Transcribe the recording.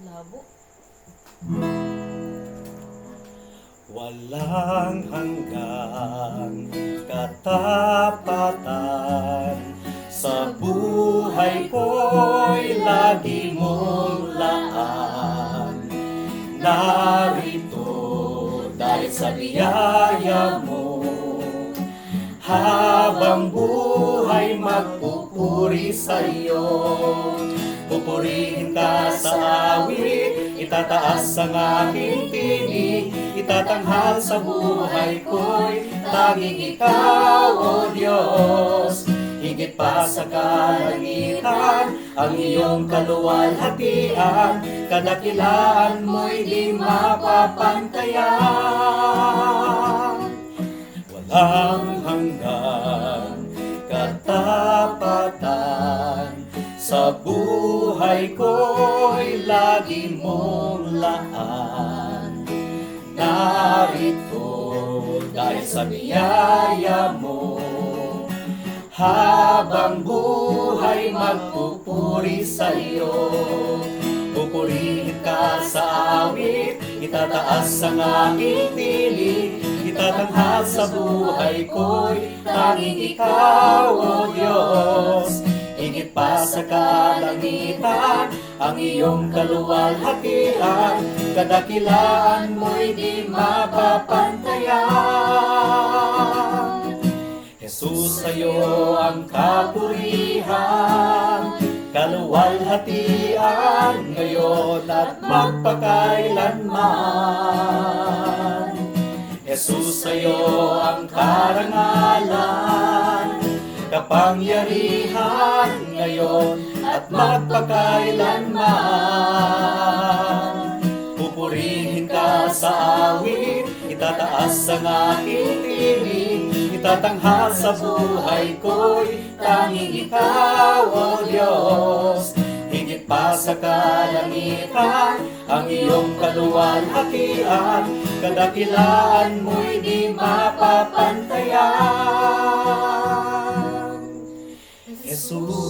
Labo. Walang hanggang katapatan sa buhay ko'y lagi mong laan. Narito dahil sa biyaya mo, habang buhay magpupuri sa'yo. Pupurihin ka sa awit, itataas ang aking tinig, itatanghal sa buhay ko'y tanging ikaw, O Diyos. Higit pa sa kalangitan, ang iyong kaluwalhatian, kadakilaan mo'y di mapapantayan. Walang hanggang katapatan sa buhay ko'y lagi mong laan. Narito dahil sa biyaya mo, habang buhay magpupuri sa'yo. Pupurihin ka sa awit, itataas ang aking tinig, itatanghal sa buhay ko'y tanging ikaw, O Diyos. Higit pa sa kalangitan, ang iyong kaluwalhatian, kadakilaan mo'y di mapapantayan. Jesus, sa'yo ang kapurihan, kaluwalhatian ngayon at magpakailanman. Jesus, sa'yo ang karangalan, kapangyarihan ngayon at magpakailanman. Pupurihin ka sa awit, itataas ang aking tinig, itatanghal sa buhay ko'y tanging ikaw, O Diyos. Higit pa sa kalangitan, ang iyong kaluwalhatian, kadakilaan mo'y di mapapantayan. Jesus,